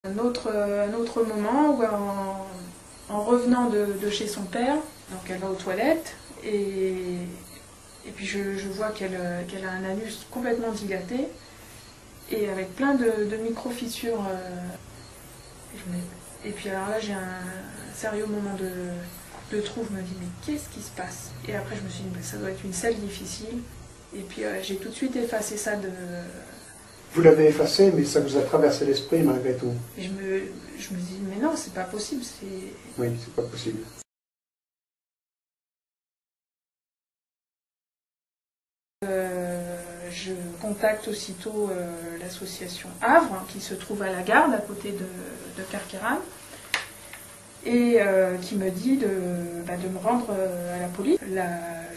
Un autre moment où en revenant de chez son père, donc elle va aux toilettes et puis je vois qu'elle a un anus complètement dilaté et avec plein de micro-fissures. Et puis alors là j'ai un sérieux moment de trou, je me dis mais qu'est-ce qui se passe? Et après je me suis dit ça doit être une selle difficile. Et puis j'ai tout de suite effacé ça de... Vous l'avez effacé, mais ça vous a traversé l'esprit malgré tout. Et je me dis mais non, c'est pas possible. Oui, c'est pas possible. Je contacte aussitôt l'association Havre, qui se trouve à la Garde, à côté de Carqueiranne, et qui me dit de me rendre à la police. Là,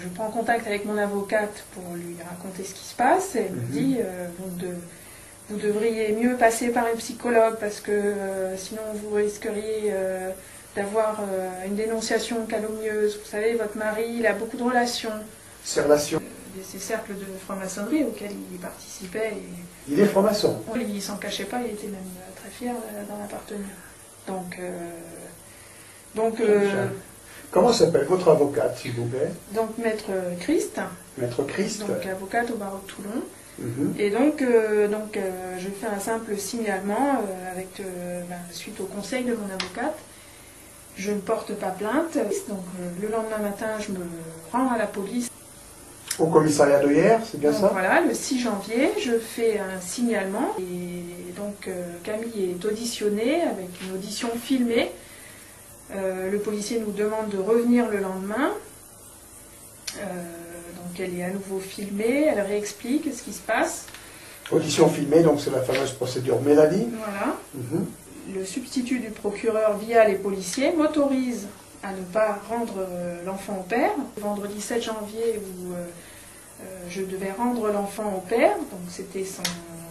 je prends contact avec mon avocate pour lui raconter ce qui se passe, et elle me dit vous devriez mieux passer par un psychologue, parce que sinon vous risqueriez d'avoir une dénonciation calomnieuse. Vous savez, votre mari, il a beaucoup de relations. Ces relations. Ces cercles de franc-maçonnerie auxquels il participait. Et... Il est franc-maçon. Il ne s'en cachait pas, il était même très fier d'en appartenir. Comment s'appelle votre avocate, s'il vous plaît? Donc Maître Christ. Maître Christ. Donc avocate au barreau de Toulon. Et je fais un simple signalement suite au conseil de mon avocate. Je ne porte pas plainte. Donc le lendemain matin, je me rends à la police. Au commissariat de hier, c'est bien ça? Voilà, le 6 janvier, je fais un signalement. Et donc Camille est auditionnée avec une audition filmée. Le policier nous demande de revenir le lendemain. Donc elle est à nouveau filmée, elle réexplique ce qui se passe. Audition filmée, donc c'est la fameuse procédure Mélanie. Voilà. Le substitut du procureur via les policiers m'autorise à ne pas rendre l'enfant au père. Le vendredi 7 janvier où je devais rendre l'enfant au père, donc c'était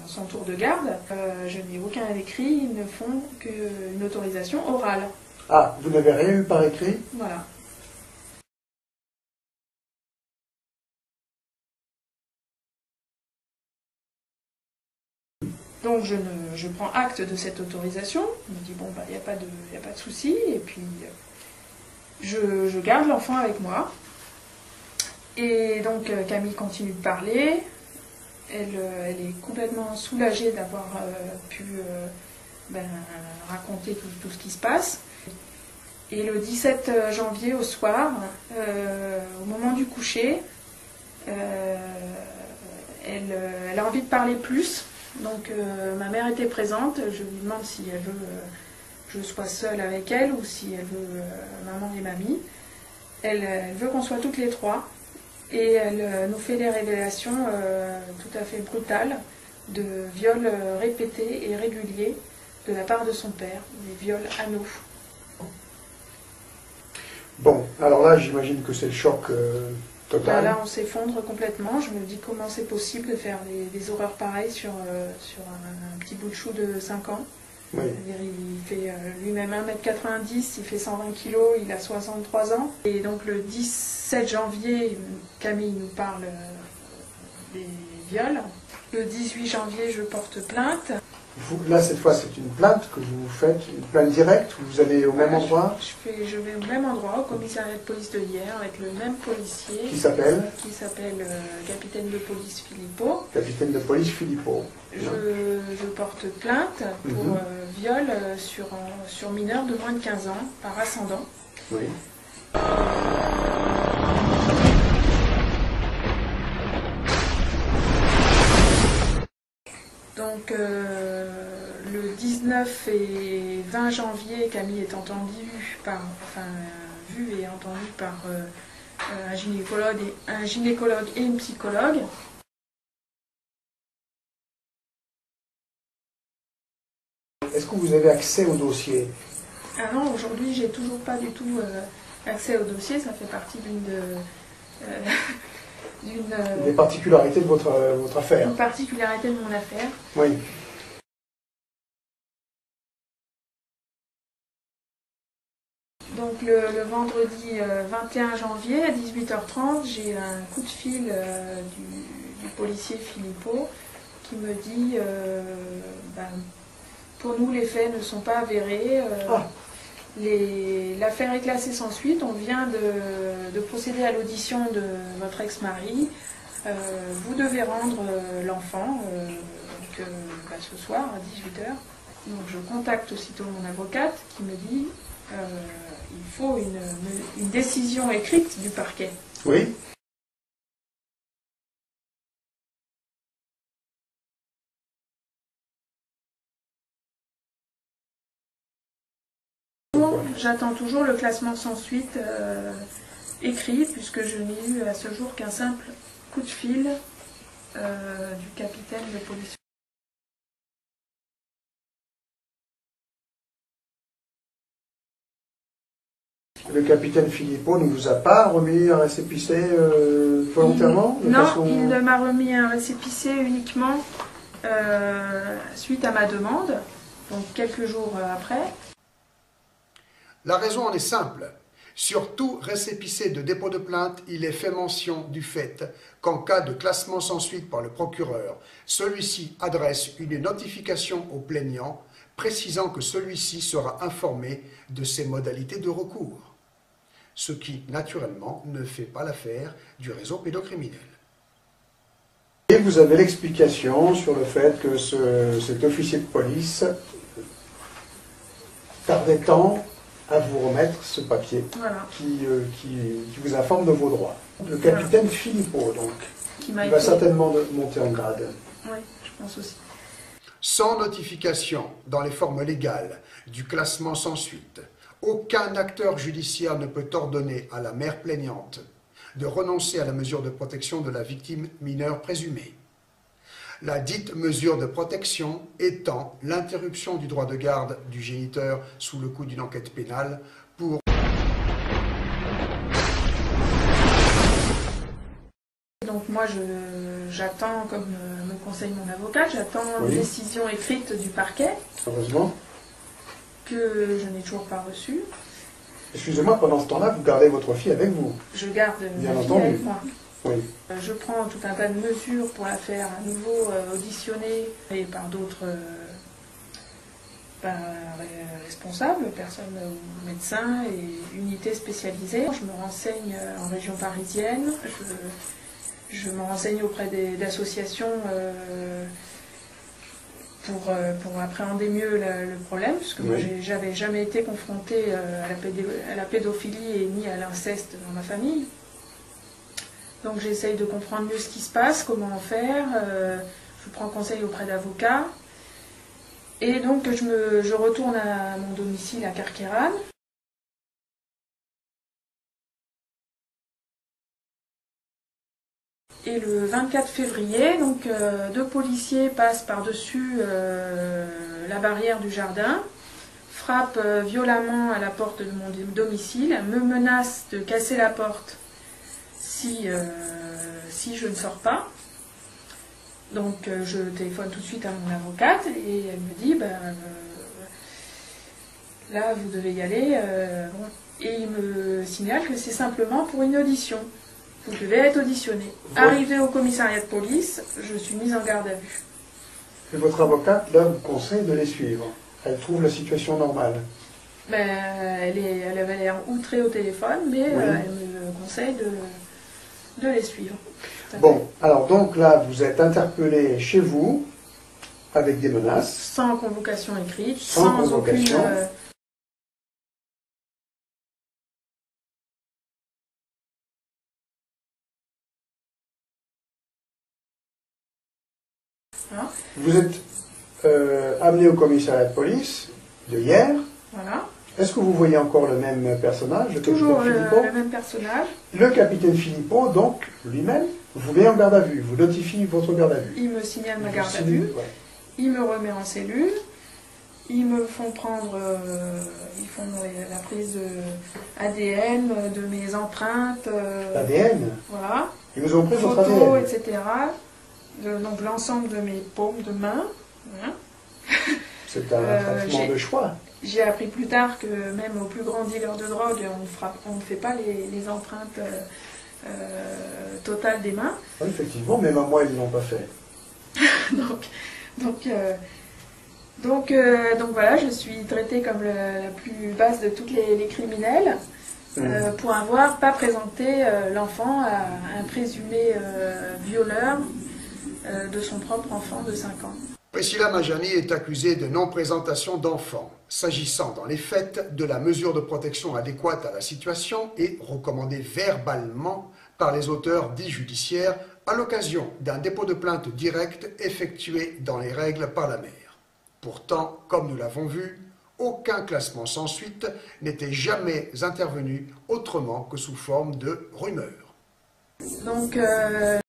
son tour de garde. Je n'ai aucun écrit, ils ne font qu'une autorisation orale. Ah, vous n'avez rien eu par écrit? Voilà. Donc je prends acte de cette autorisation, je me dis bon il n'y a pas de souci, et puis je garde l'enfant avec moi. Et donc Camille continue de parler, elle est complètement soulagée d'avoir pu raconter tout ce qui se passe. Et le 17 janvier au soir, au moment du coucher, elle a envie de parler plus. Donc ma mère était présente, je lui demande si elle veut que je sois seule avec elle ou si elle veut maman et mamie. Elle veut qu'on soit toutes les trois et elle nous fait des révélations tout à fait brutales de viols répétés et réguliers de la part de son père, des viols anneaux. Bon, alors là j'imagine que c'est le choc total. Là on s'effondre complètement, je me dis comment c'est possible de faire des horreurs pareilles sur un petit bout de chou de 5 ans. Oui. Il fait lui-même 1,90 m, il fait 120 kg, il a 63 ans. Et donc le 17 janvier, Camille nous parle des viols. Le 18 janvier, je porte plainte. Là, cette fois, c'est une plainte que vous faites, une plainte directe, vous allez au même endroit? Je vais au même endroit, au commissariat de police de hier, avec le même policier. Qui s'appelle? Qui s'appelle capitaine de police Philippot. Capitaine de police Philippot. Je porte plainte pour viol sur mineur de moins de 15 ans, par ascendant. Oui. Donc le 19 et 20 janvier, Camille est vue et entendue par un gynécologue et une psychologue. Est-ce que vous avez accès au dossier? Ah non, aujourd'hui j'ai toujours pas du tout accès au dossier, ça fait partie des particularités de votre affaire. Une particularité de mon affaire. Oui. Donc le vendredi 21 janvier à 18h30, j'ai un coup de fil du policier Philippot qui me dit Pour nous, les faits ne sont pas avérés. L'affaire est classée sans suite. On vient de procéder à l'audition de votre ex-mari. Vous devez rendre l'enfant ce soir à 18 h. Donc je contacte aussitôt mon avocate qui me dit il faut une décision écrite du parquet. Oui. J'attends toujours le classement sans suite écrit, puisque je n'ai eu à ce jour qu'un simple coup de fil du capitaine de police. Le capitaine Philippot ne vous a pas remis un récépissé volontairement? Non, il m'a remis un récépissé uniquement suite à ma demande, donc quelques jours après. La raison en est simple. Sur tout récépissé de dépôt de plainte, il est fait mention du fait qu'en cas de classement sans suite par le procureur, celui-ci adresse une notification au plaignant précisant que celui-ci sera informé de ses modalités de recours. Ce qui, naturellement, ne fait pas l'affaire du réseau pédocriminel. Et vous avez l'explication sur le fait que cet officier de police tardait tant à vous remettre ce papier qui vous informe de vos droits. Le capitaine Philippot, donc, qui va certainement monter en grade. Oui, je pense aussi. Sans notification dans les formes légales du classement sans suite, aucun acteur judiciaire ne peut ordonner à la mère plaignante de renoncer à la mesure de protection de la victime mineure présumée. La dite mesure de protection étant l'interruption du droit de garde du géniteur sous le coup d'une enquête pénale pour... Donc moi j'attends, comme me conseille mon avocat, j'attends une décision écrite du parquet. Heureusement. Que je n'ai toujours pas reçue. Excusez-moi, pendant ce temps-là, vous gardez votre fille avec vous? Je garde bien ma fille entendu avec moi. Oui. Je prends tout un tas de mesures pour la faire à nouveau auditionner et par d'autres responsables, personnes ou médecins et unités spécialisées. Je me renseigne en région parisienne, je me renseigne auprès d'associations pour appréhender mieux le problème, puisque moi j'avais jamais été confrontée à la pédophilie et ni à l'inceste dans ma famille. Donc j'essaye de comprendre mieux ce qui se passe, comment en faire, je prends conseil auprès d'avocats. Et donc je retourne à mon domicile à Carqueiranne. Et le 24 février, donc, deux policiers passent par-dessus la barrière du jardin, frappent violemment à la porte de mon domicile, me menacent de casser la porte si je ne sors pas. Donc je téléphone tout de suite à mon avocate et elle me dit là vous devez y aller. Et il me signale que c'est simplement pour une audition. Vous devez être auditionné. Arrivé au commissariat de police, je suis mise en garde à vue. Et votre avocate, là, vous conseille de les suivre. Elle trouve la situation normale. Elle avait l'air outrée au téléphone, mais elle me conseille de les suivre. Bon, alors donc là, vous êtes interpellé chez vous, avec des menaces. Sans convocation écrite, sans convocation. Aucune... Vous êtes amené au commissariat de police de hier. Voilà. Est-ce que vous voyez encore le même personnage, le Toujours capitaine Philippot? le même personnage. Le capitaine Philippot, donc, lui-même, vous met en garde à vue, vous notifie votre garde à vue. Il me signale ma garde à vue, il me remet en cellule, ils me font prendre, ils font la prise de ADN, de mes empreintes. ADN? Voilà. Ils vous ont pris votre photos, ADN? etc. Donc l'ensemble de mes paumes de main. Voilà. C'est un traitement de choix. J'ai appris plus tard que même aux plus grands dealers de drogue, on ne fait pas les empreintes totales des mains. Oui, effectivement, même à moi, ils ne l'ont pas fait. donc Donc voilà, je suis traitée comme la plus basse de toutes les criminels pour avoir pas présenté l'enfant à un présumé violeur de son propre enfant de 5 ans. Priscilla Majani est accusée de non-présentation d'enfants, s'agissant dans les faits de la mesure de protection adéquate à la situation et recommandée verbalement par les auteurs dits judiciaires à l'occasion d'un dépôt de plainte direct effectué dans les règles par la mère. Pourtant, comme nous l'avons vu, aucun classement sans suite n'était jamais intervenu autrement que sous forme de rumeur. Donc